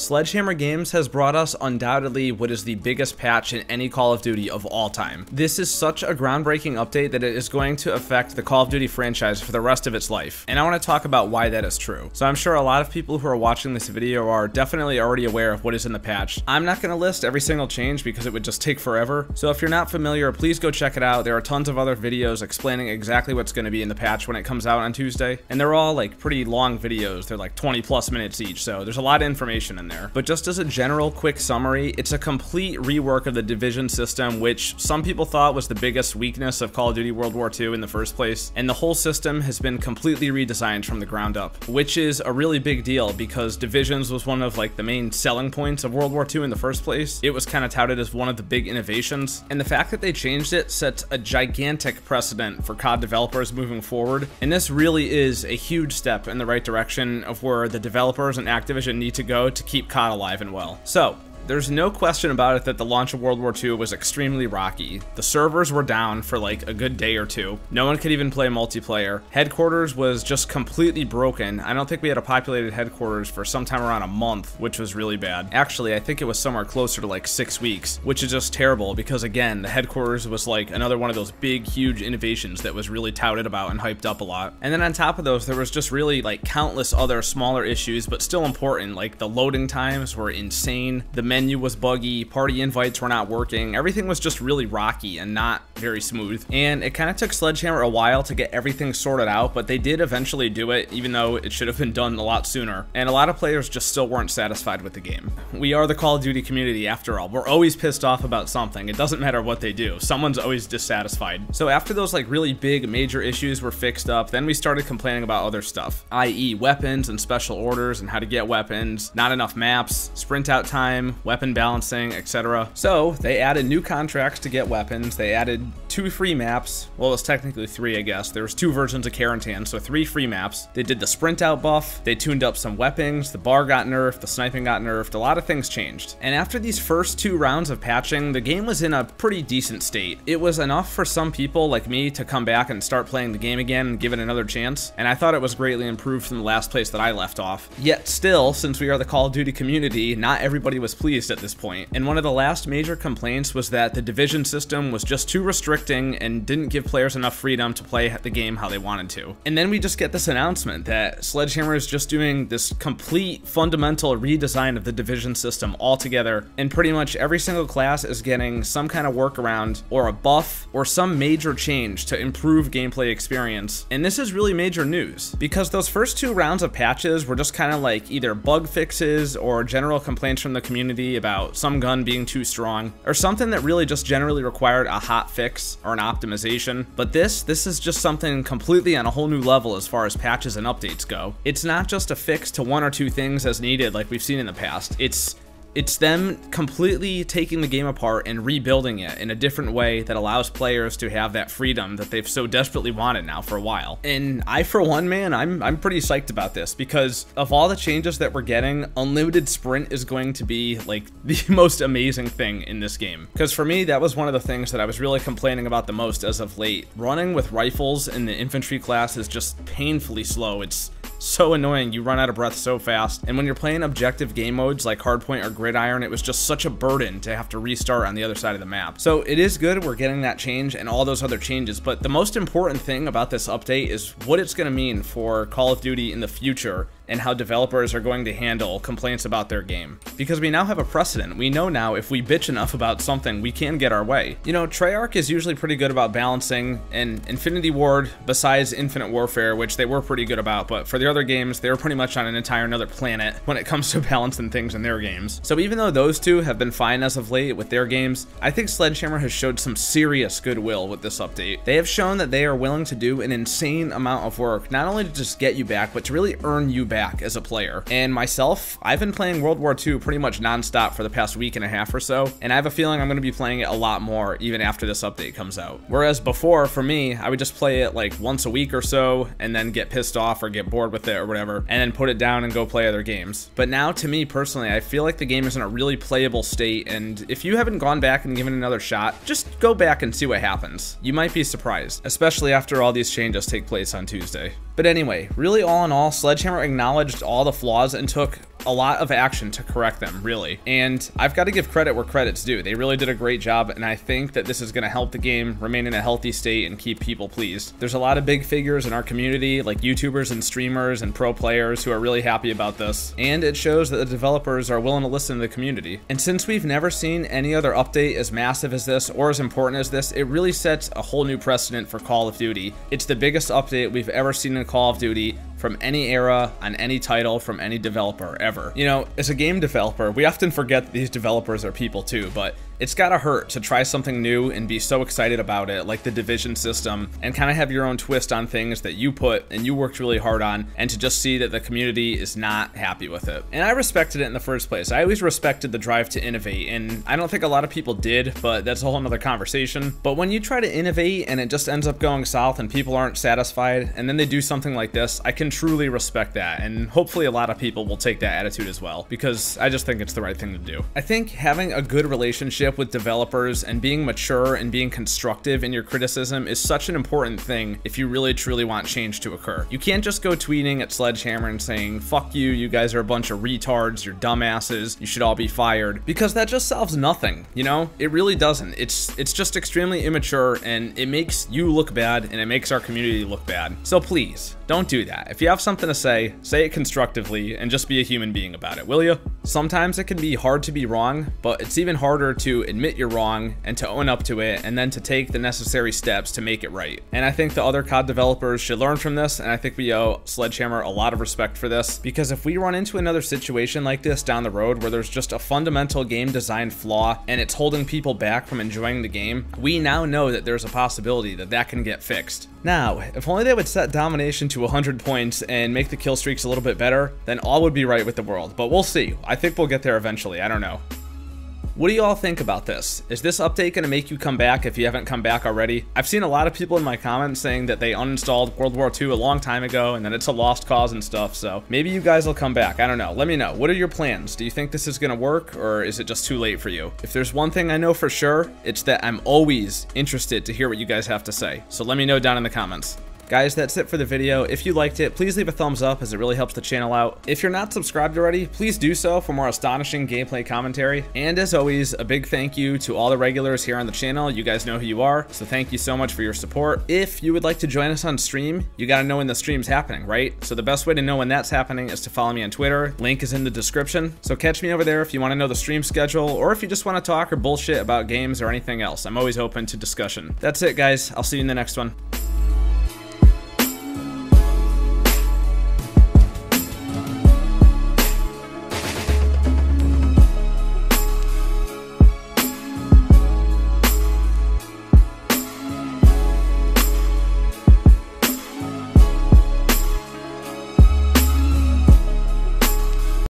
Sledgehammer Games has brought us undoubtedly what is the biggest patch in any Call of Duty of all time. This is such a groundbreaking update that it is going to affect the Call of Duty franchise for the rest of its life, and I want to talk about why that is true. So I'm sure a lot of people who are watching this video are definitely already aware of what is in the patch. I'm not going to list every single change because it would just take forever, so if you're not familiar, please go check it out. There are tons of other videos explaining exactly what's going to be in the patch when it comes out on Tuesday, and they're all like pretty long videos. They're like 20+ minutes each, so there's a lot of information in there. But just as a general quick summary, it's a complete rework of the division system, which some people thought was the biggest weakness of Call of Duty World War II in the first place, and the whole system has been completely redesigned from the ground up, which is a really big deal because divisions was one of like the main selling points of World War II in the first place. It was kind of touted as one of the big innovations, and the fact that they changed it sets a gigantic precedent for COD developers moving forward, and this really is a huge step in the right direction of where the developers and Activision need to go to keep COD alive and well. So, there's no question about it that the launch of World War II was extremely rocky. The servers were down for like a good day or two. No one could even play multiplayer. Headquarters was just completely broken. I don't think we had a populated headquarters for sometime around a month, which was really bad. Actually, I think it was somewhere closer to like 6 weeks, which is just terrible because again, the headquarters was like another one of those big, huge innovations that was really touted about and hyped up a lot. And then on top of those, there was just really like countless other smaller issues, but still important. Like the loading times were insane. The menu was buggy, party invites were not working, everything was just really rocky and not very smooth. And it kind of took Sledgehammer a while to get everything sorted out, but they did eventually do it, even though it should have been done a lot sooner. And a lot of players just still weren't satisfied with the game. We are the Call of Duty community after all. We're always pissed off about something. It doesn't matter what they do. Someone's always dissatisfied. So after those like really big major issues were fixed up, then we started complaining about other stuff, i.e. weapons and special orders and how to get weapons, not enough maps, sprint out time, weapon balancing, etc. So they added new contracts to get weapons. They added 2 free maps. Well, it was technically 3, I guess. There was 2 versions of Carentan, so 3 free maps. They did the sprint out buff. They tuned up some weapons. The bar got nerfed. The sniping got nerfed. A lot of things changed. And after these first 2 rounds of patching, the game was in a pretty decent state. It was enough for some people like me to come back and start playing the game again and give it another chance. And I thought it was greatly improved from the last place that I left off. Yet still, since we are the Call of Duty community, not everybody was pleased at this point. And one of the last major complaints was that the division system was just too restricting and didn't give players enough freedom to play the game how they wanted to. And then we just get this announcement that Sledgehammer is just doing this complete fundamental redesign of the division system altogether, and pretty much every single class is getting some kind of workaround or a buff or some major change to improve gameplay experience. And this is really major news because those first 2 rounds of patches were just kind of like either bug fixes or general complaints from the community about some gun being too strong, or something that really just generally required a hot fix or an optimization. But this is just something completely on a whole new level as far as patches and updates go. It's not just a fix to 1 or 2 things as needed like we've seen in the past. It's them completely taking the game apart and rebuilding it in a different way that allows players to have that freedom that they've so desperately wanted now for a while. And I, for one, man, I'm pretty psyched about this because of all the changes that we're getting, unlimited sprint is going to be like the most amazing thing in this game. Because for me, that was one of the things that I was really complaining about the most as of late. Running with rifles in the infantry class is just painfully slow. It's so annoying. You run out of breath so fast. And when you're playing objective game modes like Hardpoint or Gridiron, it was just such a burden to have to restart on the other side of the map. So it is good we're getting that change and all those other changes, but the most important thing about this update is what it's going to mean for Call of Duty in the future and how developers are going to handle complaints about their game. Because we now have a precedent. We know now if we bitch enough about something, we can get our way. You know, Treyarch is usually pretty good about balancing, and Infinity Ward, besides Infinite Warfare, which they were pretty good about, but for the other games, they were pretty much on an entire another planet when it comes to balancing things in their games. So even though those 2 have been fine as of late with their games, I think Sledgehammer has showed some serious goodwill with this update. They have shown that they are willing to do an insane amount of work, not only to just get you back, but to really earn you back as a player. And myself, I've been playing World War II pretty much non-stop for the past week and a half or so, and I have a feeling I'm going to be playing it a lot more even after this update comes out. Whereas before, for me, I would just play it like once a week or so and then get pissed off or get bored with it or whatever, and then put it down and go play other games. But now, to me personally, I feel like the game is in a really playable state, and if you haven't gone back and given it another shot, just go back and see what happens. You might be surprised, especially after all these changes take place on Tuesday. But anyway, really all in all, Sledgehammer acknowledged all the flaws and took a lot of action to correct them, really. And I've got to give credit where credit's due. They really did a great job, and I think that this is going to help the game remain in a healthy state and keep people pleased. There's a lot of big figures in our community, like YouTubers and streamers and pro players, who are really happy about this, and it shows that the developers are willing to listen to the community. And since we've never seen any other update as massive as this or as important as this, it really sets a whole new precedent for Call of Duty. It's the biggest update we've ever seen in Call of Duty from any era, on any title, from any developer, ever. You know, as a game developer, we often forget that these developers are people too, but it's gotta hurt to try something new and be so excited about it, like the Division system, and kind of have your own twist on things that you put and you worked really hard on, and to just see that the community is not happy with it. And I respected it in the first place. I always respected the drive to innovate, and I don't think a lot of people did, but that's a whole nother conversation. But when you try to innovate and it just ends up going south and people aren't satisfied, and then they do something like this, I can truly respect that, and hopefully a lot of people will take that attitude as well, because I just think it's the right thing to do. I think having a good relationship with developers and being mature and being constructive in your criticism is such an important thing if you really truly want change to occur. You can't just go tweeting at Sledgehammer and saying, fuck you, you guys are a bunch of retards, you're dumbasses, you should all be fired, because that just solves nothing, you know? It really doesn't. It's just extremely immature, and it makes you look bad, and it makes our community look bad. So please, don't do that. If you have something to say it constructively, and just be a human being about it, will you? Sometimes it can be hard to be wrong, but it's even harder to admit you're wrong and to own up to it, and then to take the necessary steps to make it right. And I think the other COD developers should learn from this, and I think we owe Sledgehammer a lot of respect for this, because if we run into another situation like this down the road where there's just a fundamental game design flaw and it's holding people back from enjoying the game, we now know that there's a possibility that that can get fixed. Now, if only they would set domination to 100 points and make the kill streaks a little bit better, then all would be right with the world. But we'll see. I think we'll get there eventually. I don't know. What do you all think about this? Is this update going to make you come back if you haven't come back already? I've seen a lot of people in my comments saying that they uninstalled World War II a long time ago and that it's a lost cause and stuff, so maybe you guys will come back. I don't know. Let me know. What are your plans? Do you think this is going to work, or is it just too late for you? If there's one thing I know for sure, it's that I'm always interested to hear what you guys have to say, so let me know down in the comments. Guys, that's it for the video. If you liked it, please leave a thumbs up, as it really helps the channel out. If you're not subscribed already, please do so for more astonishing gameplay commentary. And as always, a big thank you to all the regulars here on the channel. You guys know who you are, so thank you so much for your support. If you would like to join us on stream, you gotta know when the stream's happening, right? So the best way to know when that's happening is to follow me on Twitter. Link is in the description. So catch me over there if you want to know the stream schedule, or if you just want to talk or bullshit about games or anything else. I'm always open to discussion. That's it, guys. I'll see you in the next one.